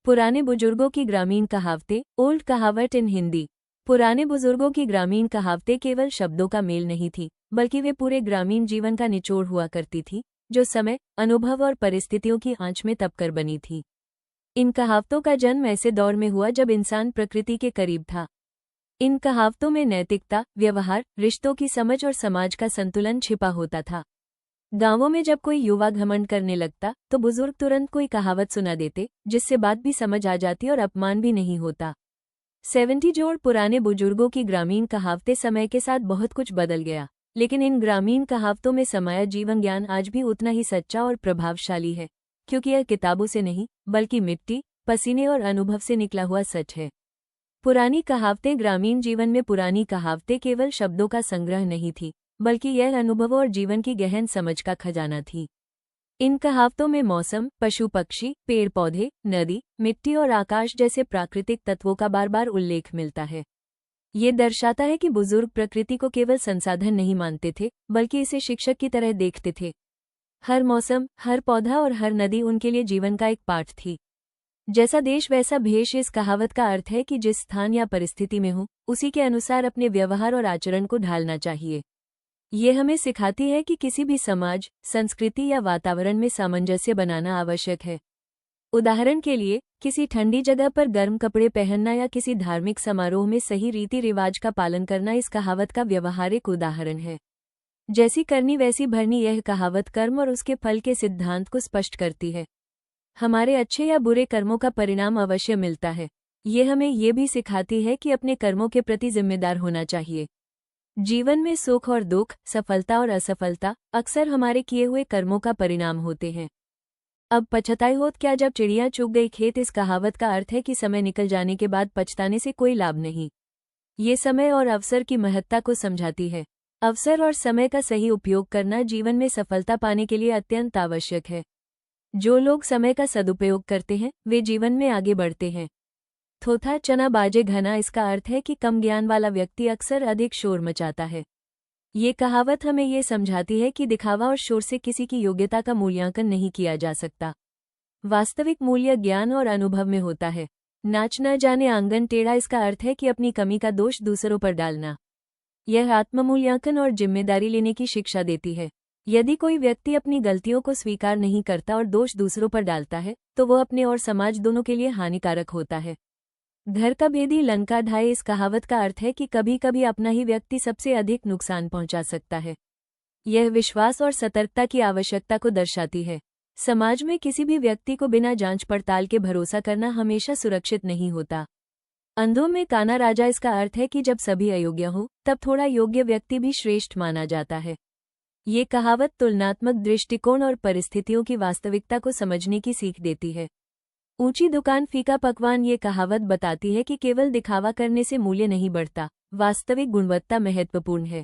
पुराने बुजुर्गों की ग्रामीण कहावतें, ओल्ड कहावत इन हिंदी। पुराने बुजुर्गों की ग्रामीण कहावतें केवल शब्दों का मेल नहीं थी, बल्कि वे पूरे ग्रामीण जीवन का निचोड़ हुआ करती थी, जो समय, अनुभव और परिस्थितियों की आंच में तपकर बनी थी। इन कहावतों का जन्म ऐसे दौर में हुआ जब इंसान प्रकृति के करीब था। इन कहावतों में नैतिकता, व्यवहार, रिश्तों की समझ और समाज का संतुलन छिपा होता था। गांवों में जब कोई युवा घमंड करने लगता तो बुजुर्ग तुरंत कोई कहावत सुना देते, जिससे बात भी समझ आ जाती और अपमान भी नहीं होता। 70 जोड़ पुराने बुजुर्गों की ग्रामीण कहावतें। समय के साथ बहुत कुछ बदल गया, लेकिन इन ग्रामीण कहावतों में समाया जीवन ज्ञान आज भी उतना ही सच्चा और प्रभावशाली है, क्योंकि यह किताबों से नहीं, बल्कि मिट्टी, पसीने और अनुभव से निकला हुआ सच है। पुरानी कहावतें। ग्रामीण जीवन में पुरानी कहावतें केवल शब्दों का संग्रह नहीं थी, बल्कि यह अनुभवों और जीवन की गहन समझ का खजाना थी। इन कहावतों में मौसम, पशु पक्षी, पेड़ पौधे, नदी, मिट्टी और आकाश जैसे प्राकृतिक तत्वों का बार बार उल्लेख मिलता है। ये दर्शाता है कि बुजुर्ग प्रकृति को केवल संसाधन नहीं मानते थे, बल्कि इसे शिक्षक की तरह देखते थे। हर मौसम, हर पौधा और हर नदी उनके लिए जीवन का एक पाठ थी। जैसा देश वैसा भेष। इस कहावत का अर्थ है कि जिस स्थान या परिस्थिति में हो, उसी के अनुसार अपने व्यवहार और आचरण को ढालना चाहिए। ये हमें सिखाती है कि किसी भी समाज, संस्कृति या वातावरण में सामंजस्य बनाना आवश्यक है। उदाहरण के लिए, किसी ठंडी जगह पर गर्म कपड़े पहनना या किसी धार्मिक समारोह में सही रीति रिवाज का पालन करना इस कहावत का व्यवहारिक उदाहरण है। जैसी करनी वैसी भरनी। यह कहावत कर्म और उसके फल के सिद्धांत को स्पष्ट करती है। हमारे अच्छे या बुरे कर्मों का परिणाम अवश्य मिलता है। ये हमें ये भी सिखाती है कि अपने कर्मों के प्रति जिम्मेदार होना चाहिए। जीवन में सुख और दुख, सफलता और असफलता अक्सर हमारे किए हुए कर्मों का परिणाम होते हैं। अब पछताई होत क्या जब चिड़िया चुग गई खेत। इस कहावत का अर्थ है कि समय निकल जाने के बाद पछताने से कोई लाभ नहीं। ये समय और अवसर की महत्ता को समझाती है। अवसर और समय का सही उपयोग करना जीवन में सफलता पाने के लिए अत्यंत आवश्यक है। जो लोग समय का सदुपयोग करते हैं, वे जीवन में आगे बढ़ते हैं। थोथा चना बाजे घना। इसका अर्थ है कि कम ज्ञान वाला व्यक्ति अक्सर अधिक शोर मचाता है। ये कहावत हमें ये समझाती है कि दिखावा और शोर से किसी की योग्यता का मूल्यांकन नहीं किया जा सकता। वास्तविक मूल्य ज्ञान और अनुभव में होता है। नाच न जाने आंगन टेढ़ा। इसका अर्थ है कि अपनी कमी का दोष दूसरों पर डालना। यह आत्ममूल्यांकन और जिम्मेदारी लेने की शिक्षा देती है। यदि कोई व्यक्ति अपनी गलतियों को स्वीकार नहीं करता और दोष दूसरों पर डालता है, तो वह अपने और समाज दोनों के लिए हानिकारक होता है। घर का भेदी लंका ढाए। इस कहावत का अर्थ है कि कभी कभी अपना ही व्यक्ति सबसे अधिक नुकसान पहुंचा सकता है। यह विश्वास और सतर्कता की आवश्यकता को दर्शाती है। समाज में किसी भी व्यक्ति को बिना जांच पड़ताल के भरोसा करना हमेशा सुरक्षित नहीं होता। अंधों में काना राजा। इसका अर्थ है कि जब सभी अयोग्य हो, तब थोड़ा योग्य व्यक्ति भी श्रेष्ठ माना जाता है। ये कहावत तुलनात्मक दृष्टिकोण और परिस्थितियों की वास्तविकता को समझने की सीख देती है। ऊंची दुकान फीका पकवान। ये कहावत बताती है कि केवल दिखावा करने से मूल्य नहीं बढ़ता, वास्तविक गुणवत्ता महत्वपूर्ण है।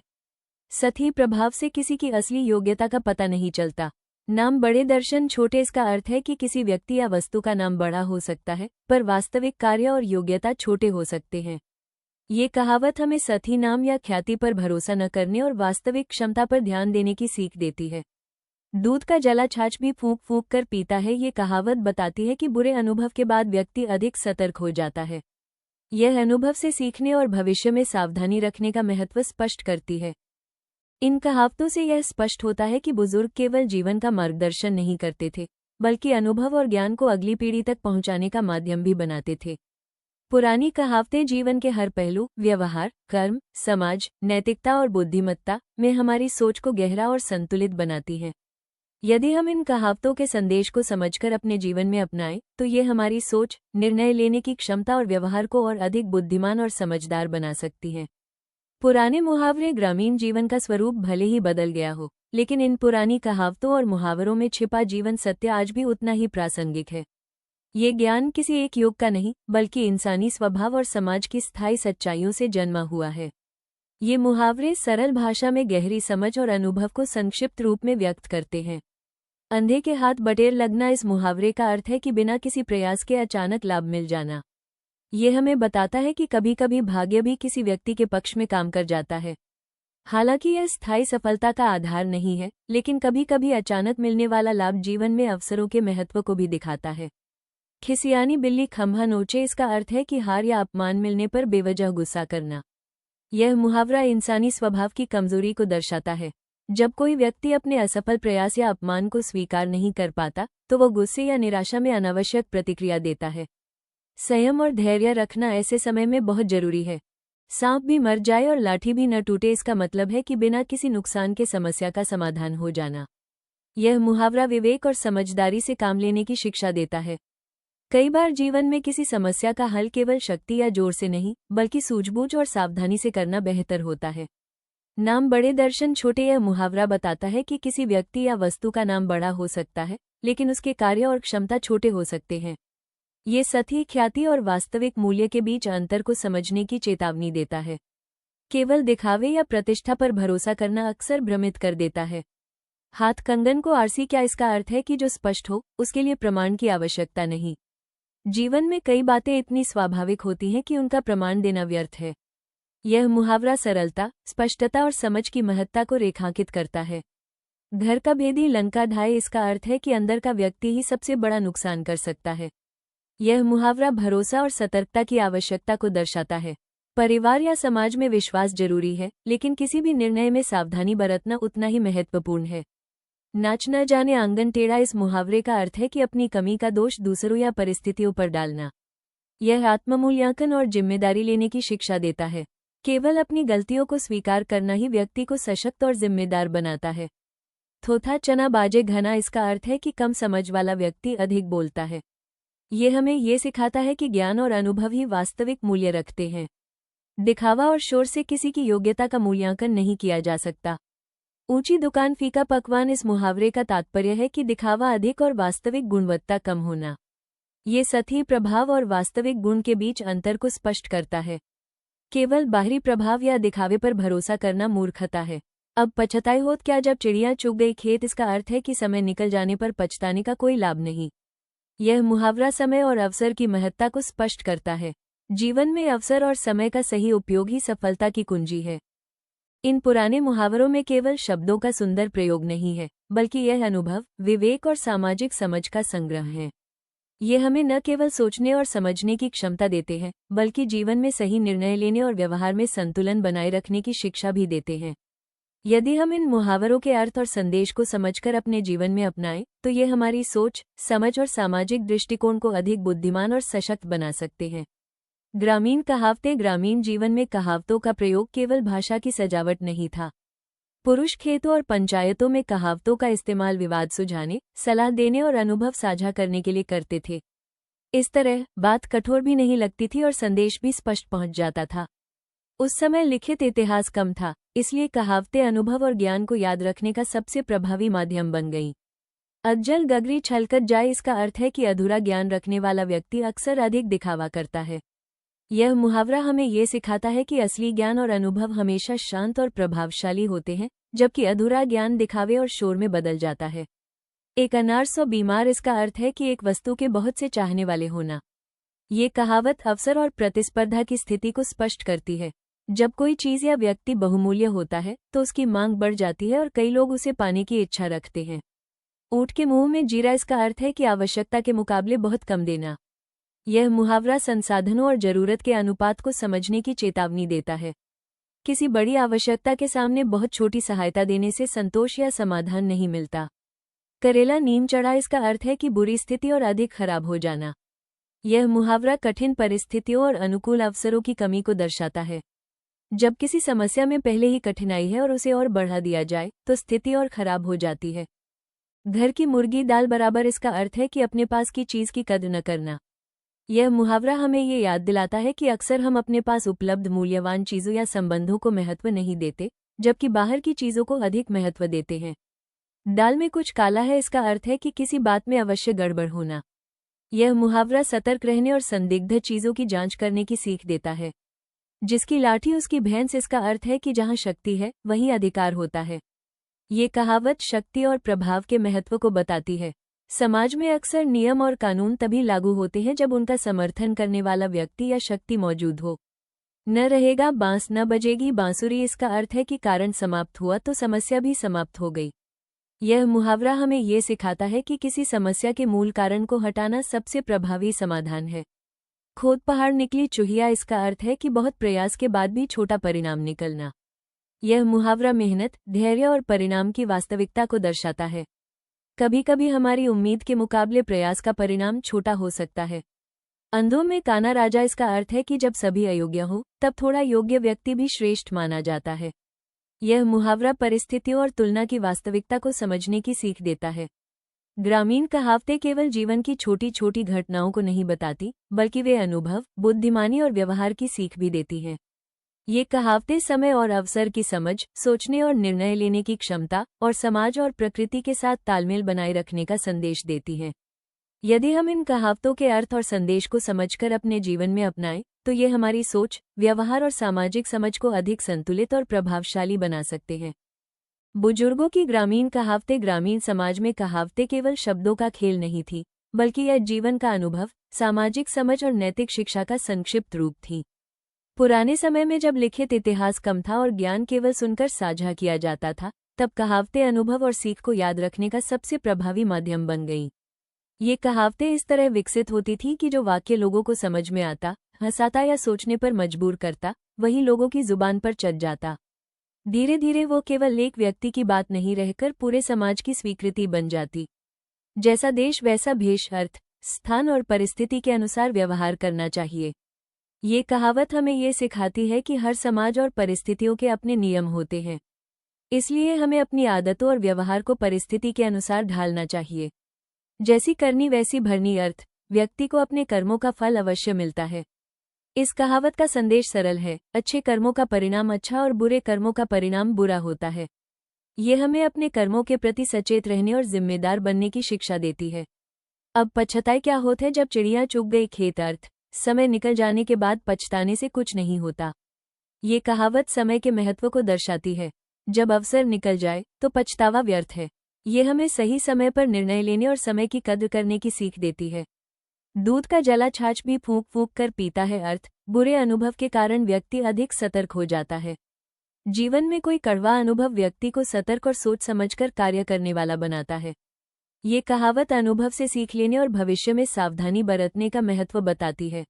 सतही प्रभाव से किसी की असली योग्यता का पता नहीं चलता। नाम बड़े दर्शन छोटे। इसका अर्थ है कि किसी व्यक्ति या वस्तु का नाम बड़ा हो सकता है, पर वास्तविक कार्य और योग्यता छोटे हो सकते हैं। ये कहावत हमें सतही नाम या ख्याति पर भरोसा न करने और वास्तविक क्षमता पर ध्यान देने की सीख देती है। दूध का जला छाछ भी फूंक फूंक कर पीता है। ये कहावत बताती है कि बुरे अनुभव के बाद व्यक्ति अधिक सतर्क हो जाता है। यह अनुभव से सीखने और भविष्य में सावधानी रखने का महत्व स्पष्ट करती है। इन कहावतों से यह स्पष्ट होता है कि बुजुर्ग केवल जीवन का मार्गदर्शन नहीं करते थे, बल्कि अनुभव और ज्ञान को अगली पीढ़ी तक पहुंचाने का माध्यम भी बनाते थे। पुरानी कहावतें जीवन के हर पहलू, व्यवहार, कर्म, समाज, नैतिकता और बुद्धिमत्ता में हमारी सोच को गहरा और संतुलित बनाती हैं। यदि हम इन कहावतों के संदेश को समझकर अपने जीवन में अपनाएं, तो ये हमारी सोच, निर्णय लेने की क्षमता और व्यवहार को और अधिक बुद्धिमान और समझदार बना सकती हैं। पुराने मुहावरे। ग्रामीण जीवन का स्वरूप भले ही बदल गया हो, लेकिन इन पुरानी कहावतों और मुहावरों में छिपा जीवन सत्य आज भी उतना ही प्रासंगिक है। ये ज्ञान किसी एक युग का नहीं, बल्कि इंसानी स्वभाव और समाज की स्थायी सच्चाइयों से जन्मा हुआ है। ये मुहावरे सरल भाषा में गहरी समझ और अनुभव को संक्षिप्त रूप में व्यक्त करते हैं। अंधे के हाथ बटेर लगना। इस मुहावरे का अर्थ है कि बिना किसी प्रयास के अचानक लाभ मिल जाना। ये हमें बताता है कि कभी कभी भाग्य भी किसी व्यक्ति के पक्ष में काम कर जाता है। हालांकि यह स्थायी सफलता का आधार नहीं है, लेकिन कभी कभी अचानक मिलने वाला लाभ जीवन में अवसरों के महत्व को भी दिखाता है। खिसियानी बिल्ली खंभा नोचे इसका अर्थ है कि हार या अपमान मिलने पर बेवजह गुस्सा करना। यह मुहावरा इंसानी स्वभाव की कमजोरी को दर्शाता है। जब कोई व्यक्ति अपने असफल प्रयास या अपमान को स्वीकार नहीं कर पाता तो वो गुस्से या निराशा में अनावश्यक प्रतिक्रिया देता है। संयम और धैर्य रखना ऐसे समय में बहुत जरूरी है। सांप भी मर जाए और लाठी भी न टूटे इसका मतलब है कि बिना किसी नुकसान के समस्या का समाधान हो जाना। यह मुहावरा विवेक और समझदारी से काम लेने की शिक्षा देता है। कई बार जीवन में किसी समस्या का हल केवल शक्ति या जोर से नहीं बल्कि सूझबूझ और सावधानी से करना बेहतर होता है। नाम बड़े दर्शन छोटे। यह मुहावरा बताता है कि किसी व्यक्ति या वस्तु का नाम बड़ा हो सकता है लेकिन उसके कार्य और क्षमता छोटे हो सकते हैं। ये सतही ख्याति और वास्तविक मूल्य के बीच अंतर को समझने की चेतावनी देता है। केवल दिखावे या प्रतिष्ठा पर भरोसा करना अक्सर भ्रमित कर देता है। हाथ कंगन को आरसी क्या इसका अर्थ है कि जो स्पष्ट हो उसके लिए प्रमाण की आवश्यकता नहीं। जीवन में कई बातें इतनी स्वाभाविक होती हैं कि उनका प्रमाण देना व्यर्थ है। यह मुहावरा सरलता, स्पष्टता और समझ की महत्ता को रेखांकित करता है। घर का भेदी लंका ढाए इसका अर्थ है कि अंदर का व्यक्ति ही सबसे बड़ा नुकसान कर सकता है। यह मुहावरा भरोसा और सतर्कता की आवश्यकता को दर्शाता है। परिवार या समाज में विश्वास जरूरी है लेकिन किसी भी निर्णय में सावधानी बरतना उतना ही महत्वपूर्ण है। नाच न जाने आंगन टेढ़ा। इस मुहावरे का अर्थ है कि अपनी कमी का दोष दूसरों या परिस्थितियों पर डालना। यह आत्ममूल्यांकन और जिम्मेदारी लेने की शिक्षा देता है। केवल अपनी गलतियों को स्वीकार करना ही व्यक्ति को सशक्त और जिम्मेदार बनाता है। थोथा चना बाजे घना इसका अर्थ है कि कम समझ वाला व्यक्ति अधिक बोलता है। ये हमें ये सिखाता है कि ज्ञान और अनुभव ही वास्तविक मूल्य रखते हैं। दिखावा और शोर से किसी की योग्यता का मूल्यांकन नहीं किया जा सकता। ऊंची दुकान फीका पकवान। इस मुहावरे का तात्पर्य है कि दिखावा अधिक और वास्तविक गुणवत्ता कम होना। ये सतही प्रभाव और वास्तविक गुण के बीच अंतर को स्पष्ट करता है। केवल बाहरी प्रभाव या दिखावे पर भरोसा करना मूर्खता है। अब पछताए होत क्या जब चिड़िया चुग गई खेत। इसका अर्थ है कि समय निकल जाने पर पछताने का कोई लाभ नहीं। यह मुहावरा समय और अवसर की महत्ता को स्पष्ट करता है। जीवन में अवसर और समय का सही उपयोग ही सफलता की कुंजी है। इन पुराने मुहावरों में केवल शब्दों का सुंदर प्रयोग नहीं है बल्कि यह अनुभव, विवेक और सामाजिक समझ का संग्रह है। ये हमें न केवल सोचने और समझने की क्षमता देते हैं बल्कि जीवन में सही निर्णय लेने और व्यवहार में संतुलन बनाए रखने की शिक्षा भी देते हैं। यदि हम इन मुहावरों के अर्थ और संदेश को समझकर अपने जीवन में अपनाएं तो ये हमारी सोच, समझ और सामाजिक दृष्टिकोण को अधिक बुद्धिमान और सशक्त बना सकते हैं। ग्रामीण कहावतें। ग्रामीण जीवन में कहावतों का प्रयोग केवल भाषा की सजावट नहीं था। पुरुष खेतों और पंचायतों में कहावतों का इस्तेमाल विवाद सुलझाने, सलाह देने और अनुभव साझा करने के लिए करते थे। इस तरह बात कठोर भी नहीं लगती थी और संदेश भी स्पष्ट पहुंच जाता था। उस समय लिखित इतिहास कम था, इसलिए कहावतें अनुभव और ज्ञान को याद रखने का सबसे प्रभावी माध्यम बन गईं। अज्जल गगरी छलकत जाए इसका अर्थ है कि अधूरा ज्ञान रखने वाला व्यक्ति अक्सर अधिक दिखावा करता है। यह मुहावरा हमें ये सिखाता है कि असली ज्ञान और अनुभव हमेशा शांत और प्रभावशाली होते हैं, जबकि अधूरा ज्ञान दिखावे और शोर में बदल जाता है। एक अनार 100 बीमार। इसका अर्थ है कि एक वस्तु के बहुत से चाहने वाले होना। ये कहावत अवसर और प्रतिस्पर्धा की स्थिति को स्पष्ट करती है। जब कोई चीज या व्यक्ति बहुमूल्य होता है तो उसकी मांग बढ़ जाती है और कई लोग उसे पाने की इच्छा रखते हैं। ऊंट के मुंह में जीरा। इसका अर्थ है कि आवश्यकता के मुकाबले बहुत कम देना। यह मुहावरा संसाधनों और जरूरत के अनुपात को समझने की चेतावनी देता है। किसी बड़ी आवश्यकता के सामने बहुत छोटी सहायता देने से संतोष या समाधान नहीं मिलता। करेला नीम चढ़ा। इसका अर्थ है कि बुरी स्थिति और अधिक खराब हो जाना। यह मुहावरा कठिन परिस्थितियों और अनुकूल अवसरों की कमी को दर्शाता है। जब किसी समस्या में पहले ही कठिनाई है और उसे और बढ़ा दिया जाए तो स्थिति और खराब हो जाती है। घर की मुर्गी दाल बराबर। इसका अर्थ है कि अपने पास की चीज की कद्र न करना। यह मुहावरा हमें ये याद दिलाता है कि अक्सर हम अपने पास उपलब्ध मूल्यवान चीजों या संबंधों को महत्व नहीं देते, जबकि बाहर की चीजों को अधिक महत्व देते हैं। दाल में कुछ काला है। इसका अर्थ है कि किसी बात में अवश्य गड़बड़ होना। यह मुहावरा सतर्क रहने और संदिग्ध चीजों की जांच करने की सीख देता है। जिसकी लाठी उसकी भैंस। इसका अर्थ है कि जहां शक्ति है वहीं अधिकार होता है। ये कहावत शक्ति और प्रभाव के महत्व को बताती है। समाज में अक्सर नियम और कानून तभी लागू होते हैं जब उनका समर्थन करने वाला व्यक्ति या शक्ति मौजूद हो। न रहेगा बांस न बजेगी बांसुरी। इसका अर्थ है कि कारण समाप्त हुआ तो समस्या भी समाप्त हो गई। यह मुहावरा हमें ये सिखाता है कि किसी समस्या के मूल कारण को हटाना सबसे प्रभावी समाधान है। खोद पहाड़ निकली चूहिया, इसका अर्थ है कि बहुत प्रयास के बाद भी छोटा परिणाम निकलना। यह मुहावरा मेहनत, धैर्य और परिणाम की वास्तविकता को दर्शाता है। कभी कभी हमारी उम्मीद के मुकाबले प्रयास का परिणाम छोटा हो सकता है। अंधों में काना राजा, इसका अर्थ है कि जब सभी अयोग्य हो तब थोड़ा योग्य व्यक्ति भी श्रेष्ठ माना जाता है। यह मुहावरा परिस्थितियों और तुलना की वास्तविकता को समझने की सीख देता है। ग्रामीण कहावतें केवल जीवन की छोटी छोटी घटनाओं को नहीं बताती, बल्कि वे अनुभव, बुद्धिमानी और व्यवहार की सीख भी देती हैं। ये कहावतें समय और अवसर की समझ, सोचने और निर्णय लेने की क्षमता और समाज और प्रकृति के साथ तालमेल बनाए रखने का संदेश देती हैं। यदि हम इन कहावतों के अर्थ और संदेश को समझकर अपने जीवन में अपनाएं, तो ये हमारी सोच, व्यवहार और सामाजिक समझ को अधिक संतुलित और प्रभावशाली बना सकते हैं। बुजुर्गों की ग्रामीण कहावतें। ग्रामीण समाज में कहावतें केवल शब्दों का खेल नहीं थी, बल्कि यह जीवन का अनुभव, सामाजिक समझ और नैतिक शिक्षा का संक्षिप्त रूप थी। पुराने समय में जब लिखित इतिहास कम था और ज्ञान केवल सुनकर साझा किया जाता था, तब कहावतें अनुभव और सीख को याद रखने का सबसे प्रभावी माध्यम बन गईं। ये कहावतें इस तरह विकसित होती थी कि जो वाक्य लोगों को समझ में आता, हंसाता या सोचने पर मजबूर करता, वही लोगों की जुबान पर चढ़ जाता। धीरे धीरे वो केवल एक व्यक्ति की बात नहीं रहकर पूरे समाज की स्वीकृति बन जाती। जैसा देश वैसा भेष, अर्थ, स्थान और परिस्थिति के अनुसार व्यवहार करना चाहिए। ये कहावत हमें ये सिखाती है कि हर समाज और परिस्थितियों के अपने नियम होते हैं, इसलिए हमें अपनी आदतों और व्यवहार को परिस्थिति के अनुसार ढालना चाहिए। जैसी करनी वैसी भरनी, अर्थ, व्यक्ति को अपने कर्मों का फल अवश्य मिलता है। इस कहावत का संदेश सरल है, अच्छे कर्मों का परिणाम अच्छा और बुरे कर्मों का परिणाम बुरा होता है। ये हमें अपने कर्मों के प्रति सचेत रहने और जिम्मेदार बनने की शिक्षा देती है। अब पछताए क्या होता है जब चिड़िया चुग गई खेत, अर्थ, समय निकल जाने के बाद पछताने से कुछ नहीं होता। ये कहावत समय के महत्व को दर्शाती है। जब अवसर निकल जाए तो पछतावा व्यर्थ है। ये हमें सही समय पर निर्णय लेने और समय की कद्र करने की सीख देती है। दूध का जला छाछ भी फूंक फूंक कर पीता है, अर्थ, बुरे अनुभव के कारण व्यक्ति अधिक सतर्क हो जाता है। जीवन में कोई कड़वा अनुभव व्यक्ति को सतर्क और सोच समझकर कार्य करने वाला बनाता है। ये कहावत अनुभव से सीख लेने और भविष्य में सावधानी बरतने का महत्व बताती है।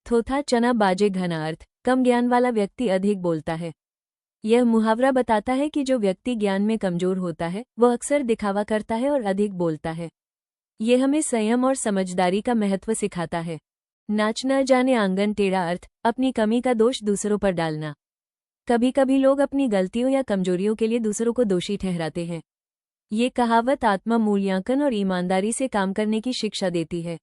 थोथा चना बाजे घना, अर्थ, कम ज्ञान वाला व्यक्ति अधिक बोलता है। यह मुहावरा बताता है कि जो व्यक्ति ज्ञान में कमजोर होता है वह अक्सर दिखावा करता है और अधिक बोलता है। ये हमें संयम और समझदारी का महत्व सिखाता है। नाच न जाने आंगन टेढ़ा, अर्थ, अपनी कमी का दोष दूसरों पर डालना। कभी कभी लोग अपनी गलतियों या कमजोरियों के लिए दूसरों को दोषी ठहराते हैं। ये कहावत आत्म मूल्यांकन और ईमानदारी से काम करने की शिक्षा देती है।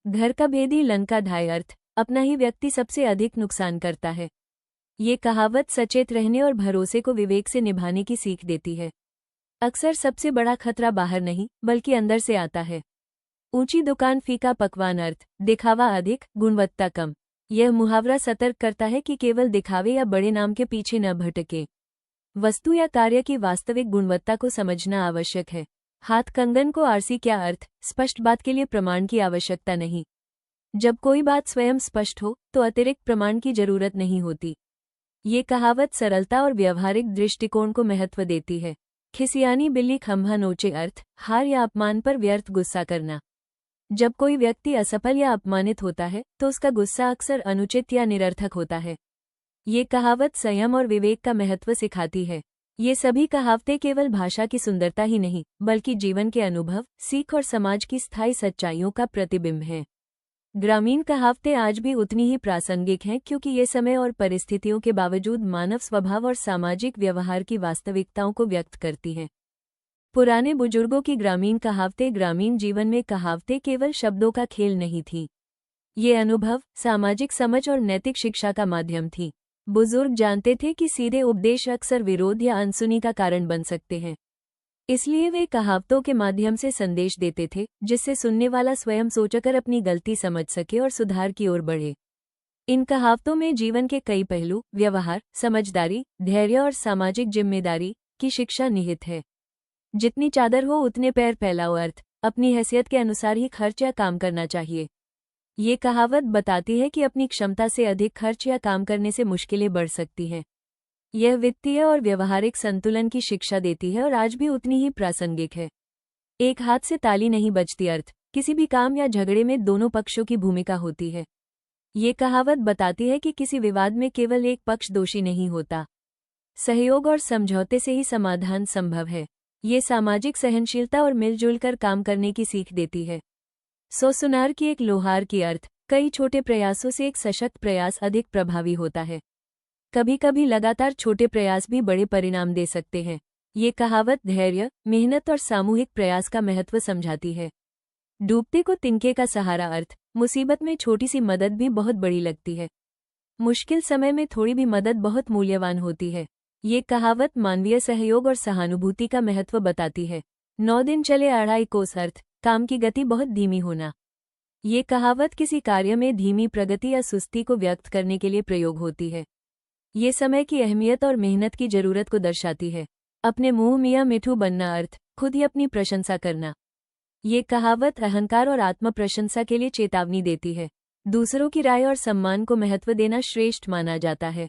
घर का भेदी लन का ढाई, अर्थ, अपना ही व्यक्ति सबसे अधिक नुकसान करता है। ये कहावत सचेत रहने और भरोसे को विवेक से निभाने की सीख देती है। अक्सर सबसे बड़ा खतरा बाहर नहीं बल्कि अंदर से आता है। ऊंची दुकान फीका पकवान, अर्थ, दिखावा अधिक, गुणवत्ता कम। यह मुहावरा सतर्क करता है कि केवल दिखावे या बड़े नाम के पीछे न भटके। वस्तु या कार्य की वास्तविक गुणवत्ता को समझना आवश्यक है। हाथ कंगन को आरसी क्या, अर्थ, स्पष्ट बात के लिए प्रमाण की आवश्यकता नहीं। जब कोई बात स्वयं स्पष्ट हो तो अतिरिक्त प्रमाण की जरूरत नहीं होती। ये कहावत सरलता और व्यवहारिक दृष्टिकोण को महत्व देती है। खिसियानी बिल्ली खंभा नोचे, अर्थ, हार या अपमान पर व्यर्थ गुस्सा करना। जब कोई व्यक्ति असफल या अपमानित होता है तो उसका गुस्सा अक्सर अनुचित या निरर्थक होता है। ये कहावत संयम और विवेक का महत्व सिखाती है। ये सभी कहावतें केवल भाषा की सुंदरता ही नहीं बल्कि जीवन के अनुभव, सीख और समाज की स्थायी सच्चाइयों का प्रतिबिंब हैं। ग्रामीण कहावतें आज भी उतनी ही प्रासंगिक हैं क्योंकि ये समय और परिस्थितियों के बावजूद मानव स्वभाव और सामाजिक व्यवहार की वास्तविकताओं को व्यक्त करती हैं। पुराने बुजुर्गों की ग्रामीण कहावतें। ग्रामीण जीवन में कहावतें केवल शब्दों का खेल नहीं थी। ये अनुभव, सामाजिक समझ और नैतिक शिक्षा का माध्यम थी। बुजुर्ग जानते थे कि सीधे उपदेश अक्सर विरोध या अनसुनी का कारण बन सकते हैं, इसलिए वे कहावतों के माध्यम से संदेश देते थे जिससे सुनने वाला स्वयं सोचकर अपनी गलती समझ सके और सुधार की ओर बढ़े। इन कहावतों में जीवन के कई पहलू, व्यवहार, समझदारी, धैर्य और सामाजिक जिम्मेदारी की शिक्षा निहित है। जितनी चादर हो उतने पैर फैलाओ, अर्थ, अपनी हैसियत के अनुसार ही खर्च या काम करना चाहिए। ये कहावत बताती है कि अपनी क्षमता से अधिक खर्च या काम करने से मुश्किलें बढ़ सकती हैं। यह वित्तीय और व्यवहारिक संतुलन की शिक्षा देती है और आज भी उतनी ही प्रासंगिक है। एक हाथ से ताली नहीं बजती अर्थ किसी भी काम या झगड़े में दोनों पक्षों की भूमिका होती है। ये कहावत बताती है कि किसी विवाद में केवल एक पक्ष दोषी नहीं होता। सहयोग और समझौते से ही समाधान संभव है। ये सामाजिक सहनशीलता और मिलजुल कर काम करने की सीख देती है। 100 सुनार की एक लोहार की अर्थ कई छोटे प्रयासों से एक सशक्त प्रयास अधिक प्रभावी होता है। कभी कभी लगातार छोटे प्रयास भी बड़े परिणाम दे सकते हैं। ये कहावत धैर्य, मेहनत और सामूहिक प्रयास का महत्व समझाती है। डूबते को तिनके का सहारा अर्थ मुसीबत में छोटी सी मदद भी बहुत बड़ी लगती है। मुश्किल समय में थोड़ी भी मदद बहुत मूल्यवान होती है। ये कहावत मानवीय सहयोग और सहानुभूति का महत्व बताती है। 9 दिन चले 2.5 कोस अर्थ काम की गति बहुत धीमी होना। ये कहावत किसी कार्य में धीमी प्रगति या सुस्ती को व्यक्त करने के लिए प्रयोग होती है। ये समय की अहमियत और मेहनत की जरूरत को दर्शाती है। अपने मुंह मियां मिठू बनना अर्थ खुद ही अपनी प्रशंसा करना। ये कहावत अहंकार और आत्म प्रशंसा के लिए चेतावनी देती है। दूसरों की राय और सम्मान को महत्व देना श्रेष्ठ माना जाता है।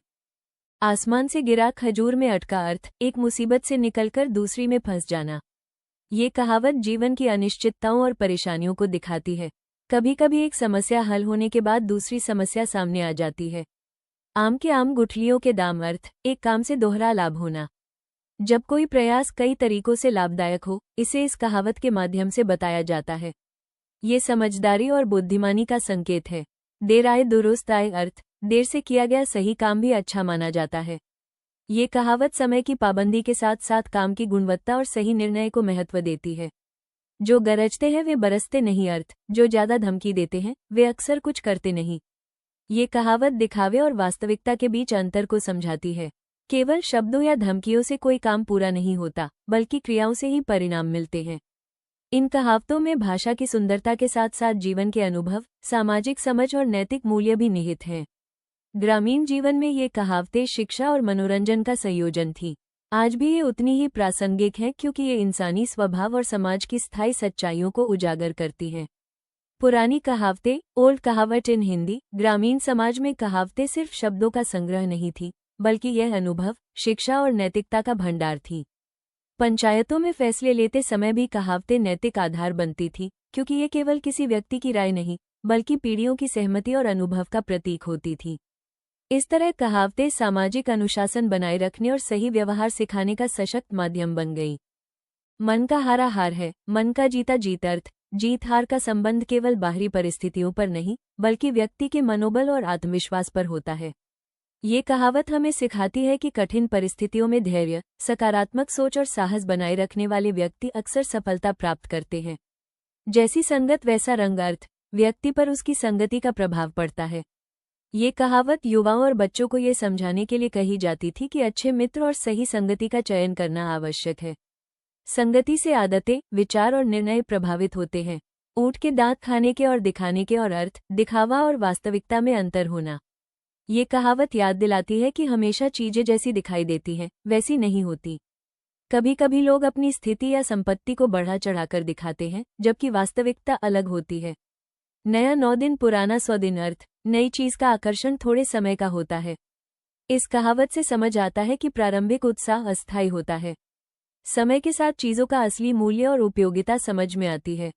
आसमान से गिरा खजूर में अटका अर्थ एक मुसीबत से निकलकर दूसरी में फंस जाना। ये कहावत जीवन की अनिश्चितताओं और परेशानियों को दिखाती है। कभी कभी एक समस्या हल होने के बाद दूसरी समस्या सामने आ जाती है। आम के आम गुठलियों के दाम अर्थ एक काम से दोहरा लाभ होना। जब कोई प्रयास कई तरीकों से लाभदायक हो, इसे इस कहावत के माध्यम से बताया जाता है। ये समझदारी और बुद्धिमानी का संकेत है। देर आए दुरुस्त आए अर्थ देर से किया गया सही काम भी अच्छा माना जाता है। ये कहावत समय की पाबंदी के साथ साथ काम की गुणवत्ता और सही निर्णय को महत्व देती है। जो गरजते हैं वे बरसते नहीं अर्थ जो ज्यादा धमकी देते हैं वे अक्सर कुछ करते नहीं। ये कहावत दिखावे और वास्तविकता के बीच अंतर को समझाती है। केवल शब्दों या धमकियों से कोई काम पूरा नहीं होता, बल्कि क्रियाओं से ही परिणाम मिलते हैं। इन कहावतों में भाषा की सुंदरता के साथ साथ जीवन के अनुभव, सामाजिक समझ और नैतिक मूल्य भी निहित हैं। ग्रामीण जीवन में ये कहावतें शिक्षा और मनोरंजन का संयोजन थी। आज भी ये उतनी ही प्रासंगिक हैं क्योंकि ये इंसानी स्वभाव और समाज की स्थायी सच्चाइयों को उजागर करती हैं। पुरानी कहावतें, ओल्ड कहावट इन हिंदी, ग्रामीण समाज में कहावतें सिर्फ शब्दों का संग्रह नहीं थी, बल्कि यह अनुभव, शिक्षा और नैतिकता का भंडार थी। पंचायतों में फैसले लेते समय भी कहावतें नैतिक आधार बनती थी, क्योंकि ये केवल किसी व्यक्ति की राय नहीं, बल्कि पीढ़ियों की सहमति और अनुभव का प्रतीक होती थी। इस तरह कहावतें सामाजिक अनुशासन बनाए रखने और सही व्यवहार सिखाने का सशक्त माध्यम बन गई। मन का हारा हार है, मन का जीता जीत अर्थ जीत हार का संबंध केवल बाहरी परिस्थितियों पर नहीं, बल्कि व्यक्ति के मनोबल और आत्मविश्वास पर होता है। ये कहावत हमें सिखाती है कि कठिन परिस्थितियों में धैर्य, सकारात्मक सोच और साहस बनाए रखने वाले व्यक्ति अक्सर सफलता प्राप्त करते हैं। जैसी संगत वैसा रंग अर्थ व्यक्ति पर उसकी संगति का प्रभाव पड़ता है। ये कहावत युवाओं और बच्चों को ये समझाने के लिए कही जाती थी कि अच्छे मित्र और सही संगति का चयन करना आवश्यक है। संगति से आदतें, विचार और निर्णय प्रभावित होते हैं। ऊंट के दांत खाने के और दिखाने के और अर्थ दिखावा और वास्तविकता में अंतर होना। ये कहावत याद दिलाती है कि हमेशा चीजें जैसी दिखाई देती हैं, वैसी नहीं होती। कभी कभी लोग अपनी स्थिति या संपत्ति को बढ़ा चढ़ाकर दिखाते हैं, जबकि वास्तविकता अलग होती है। नया 9 दिन पुराना 100 दिन अर्थ नई चीज का आकर्षण थोड़े समय का होता है। इस कहावत से समझ आता है कि प्रारंभिक उत्साह अस्थायी होता है। समय के साथ चीजों का असली मूल्य और उपयोगिता समझ में आती है।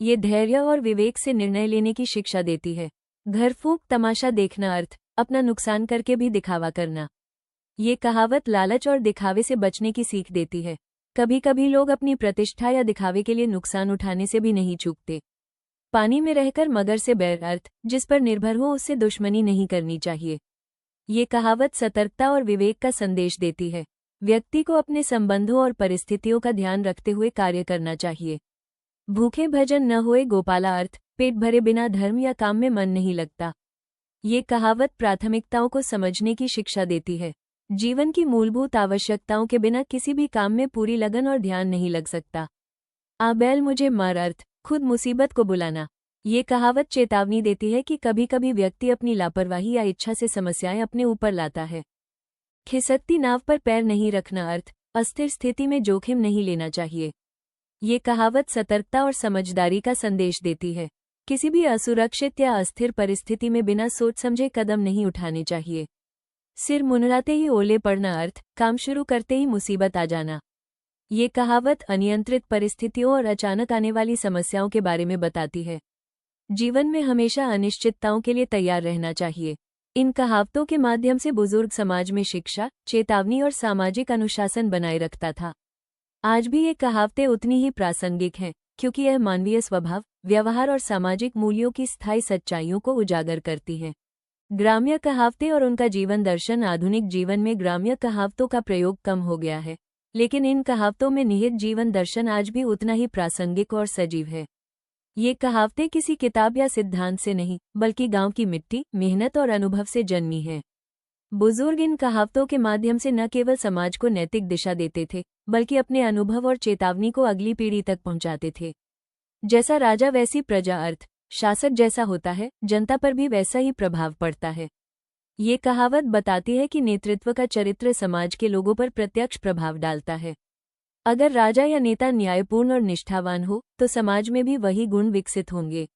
ये धैर्य और विवेक से निर्णय लेने की शिक्षा देती है। घर फूंक तमाशा देखना अर्थ अपना नुकसान करके भी दिखावा करना। ये कहावत लालच और दिखावे से बचने की सीख देती है। कभी कभी लोग अपनी प्रतिष्ठा या दिखावे के लिए नुकसान उठाने से भी नहीं चूकते। पानी में रहकर मगर से बैर अर्थ जिस पर निर्भर हो उससे दुश्मनी नहीं करनी चाहिए। ये कहावत सतर्कता और विवेक का संदेश देती है। व्यक्ति को अपने संबंधों और परिस्थितियों का ध्यान रखते हुए कार्य करना चाहिए। भूखे भजन न होए गोपाला अर्थ पेट भरे बिना धर्म या काम में मन नहीं लगता। ये कहावत प्राथमिकताओं को समझने की शिक्षा देती है। जीवन की मूलभूत आवश्यकताओं के बिना किसी भी काम में पूरी लगन और ध्यान नहीं लग सकता। आ बैल मुझे मार अर्थ खुद मुसीबत को बुलाना। ये कहावत चेतावनी देती है कि कभी कभी व्यक्ति अपनी लापरवाही या इच्छा से समस्याएं अपने ऊपर लाता है। खिसकती नाव पर पैर नहीं रखना अर्थ अस्थिर स्थिति में जोखिम नहीं लेना चाहिए। ये कहावत सतर्कता और समझदारी का संदेश देती है। किसी भी असुरक्षित या अस्थिर परिस्थिति में बिना सोच समझे कदम नहीं उठाने चाहिए। सिर मुनराते ही ओले पड़ना अर्थ काम शुरू करते ही मुसीबत आ जाना। ये कहावत अनियंत्रित परिस्थितियों और अचानक आने वाली समस्याओं के बारे में बताती है। जीवन में हमेशा अनिश्चितताओं के लिए तैयार रहना चाहिए। इन कहावतों के माध्यम से बुजुर्ग समाज में शिक्षा, चेतावनी और सामाजिक अनुशासन बनाए रखता था। आज भी ये कहावतें उतनी ही प्रासंगिक हैं, क्योंकि यह मानवीय स्वभाव, व्यवहार और सामाजिक मूल्यों की स्थायी सच्चाइयों को उजागर करती हैं। ग्राम्य कहावतें और उनका जीवन दर्शन। आधुनिक जीवन में ग्राम्य कहावतों का प्रयोग कम हो गया है, लेकिन इन कहावतों में निहित जीवन दर्शन आज भी उतना ही प्रासंगिक और सजीव है। ये कहावतें किसी किताब या सिद्धांत से नहीं, बल्कि गांव की मिट्टी, मेहनत और अनुभव से जन्मी हैं। बुजुर्ग इन कहावतों के माध्यम से न केवल समाज को नैतिक दिशा देते थे, बल्कि अपने अनुभव और चेतावनी को अगली पीढ़ी तक पहुंचाते थे। जैसा राजा वैसी प्रजा अर्थ शासक जैसा होता है, जनता पर भी वैसा ही प्रभाव पड़ता है। ये कहावत बताती है कि नेतृत्व का चरित्र समाज के लोगों पर प्रत्यक्ष प्रभाव डालता है। अगर राजा या नेता न्यायपूर्ण और निष्ठावान हो, तो समाज में भी वही गुण विकसित होंगे।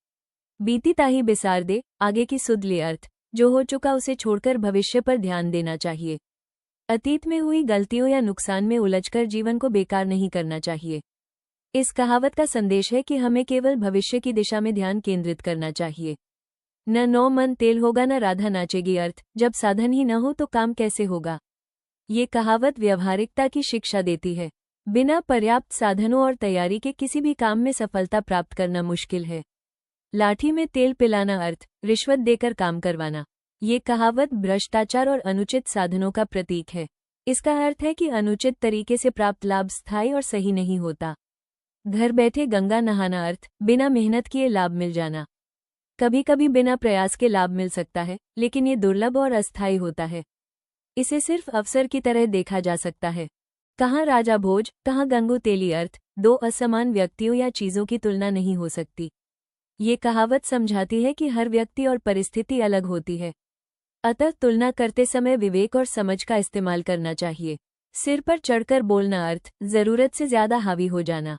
बीती ताही बिसार दे, आगे की सुध ले अर्थ जो हो चुका उसे छोड़कर भविष्य पर ध्यान देना चाहिए। अतीत में हुई गलतियों या नुकसान में उलझकर जीवन को बेकार नहीं करना चाहिए। इस कहावत का संदेश है कि हमें केवल भविष्य की दिशा में ध्यान केंद्रित करना चाहिए। न नौ मन तेल होगा न राधा नाचेगी अर्थ जब साधन ही न हो तो काम कैसे होगा। ये कहावत व्यवहारिकता की शिक्षा देती है। बिना पर्याप्त साधनों और तैयारी के किसी भी काम में सफलता प्राप्त करना मुश्किल है। लाठी में तेल पिलाना अर्थ रिश्वत देकर काम करवाना। ये कहावत भ्रष्टाचार और अनुचित साधनों का प्रतीक है। इसका अर्थ है कि अनुचित तरीके से प्राप्त लाभ स्थायी और सही नहीं होता। घर बैठे गंगा नहाना अर्थ बिना मेहनत किए लाभ मिल जाना। कभी कभी बिना प्रयास के लाभ मिल सकता है, लेकिन ये दुर्लभ और अस्थायी होता है। इसे सिर्फ अवसर की तरह देखा जा सकता है। कहाँ राजा भोज, कहाँ गंगू तेली अर्थ दो असमान व्यक्तियों या चीजों की तुलना नहीं हो सकती। ये कहावत समझाती है कि हर व्यक्ति और परिस्थिति अलग होती है, अतः तुलना करते समय विवेक और समझ का इस्तेमाल करना चाहिए। सिर पर चढ़कर बोलना अर्थ जरूरत से ज्यादा हावी हो जाना।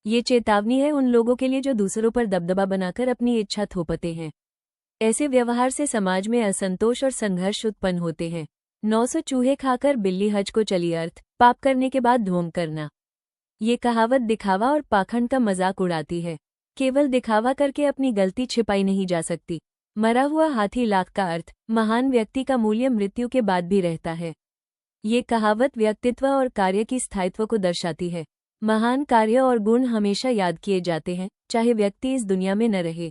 ये चेतावनी है उन लोगों के लिए जो दूसरों पर दबदबा बनाकर अपनी इच्छा थोपते हैं। ऐसे व्यवहार से समाज में असंतोष और संघर्ष उत्पन्न होते हैं। 900 चूहे खाकर बिल्ली हज को चली अर्थ पाप करने के बाद ढोंग करना। ये कहावत दिखावा और पाखंड का मजाक उड़ाती है। केवल दिखावा करके अपनी गलती छिपाई नहीं जा सकती। मरा हुआ हाथी लाख का अर्थ महान व्यक्ति का मूल्य मृत्यु के बाद भी रहता है। ये कहावत व्यक्तित्व और कार्य की स्थायित्व को दर्शाती है। महान कार्य और गुण हमेशा याद किए जाते हैं, चाहे व्यक्ति इस दुनिया में न रहे।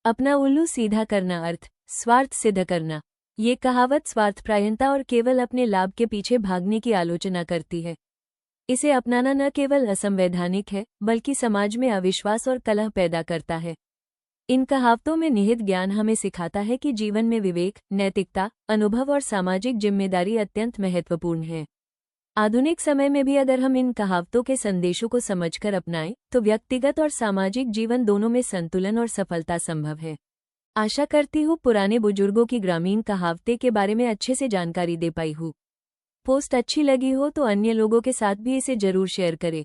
अपना उल्लू सीधा करना अर्थ स्वार्थ सिद्ध करना। ये कहावत स्वार्थपरायणता और केवल अपने लाभ के पीछे भागने की आलोचना करती है। इसे अपनाना न केवल असंवैधानिक है, बल्कि समाज में अविश्वास और कलह पैदा करता है। इन कहावतों में निहित ज्ञान हमें सिखाता है कि जीवन में विवेक, नैतिकता, अनुभव और सामाजिक जिम्मेदारी अत्यंत महत्वपूर्ण है। आधुनिक समय में भी अगर हम इन कहावतों के संदेशों को समझकर अपनाएं, तो व्यक्तिगत और सामाजिक जीवन दोनों में संतुलन और सफलता संभव है। आशा करती हूँ पुराने बुजुर्गों की ग्रामीण कहावतें के बारे में अच्छे से जानकारी दे पाई हूँ। पोस्ट अच्छी लगी हो तो अन्य लोगों के साथ भी इसे जरूर शेयर करें।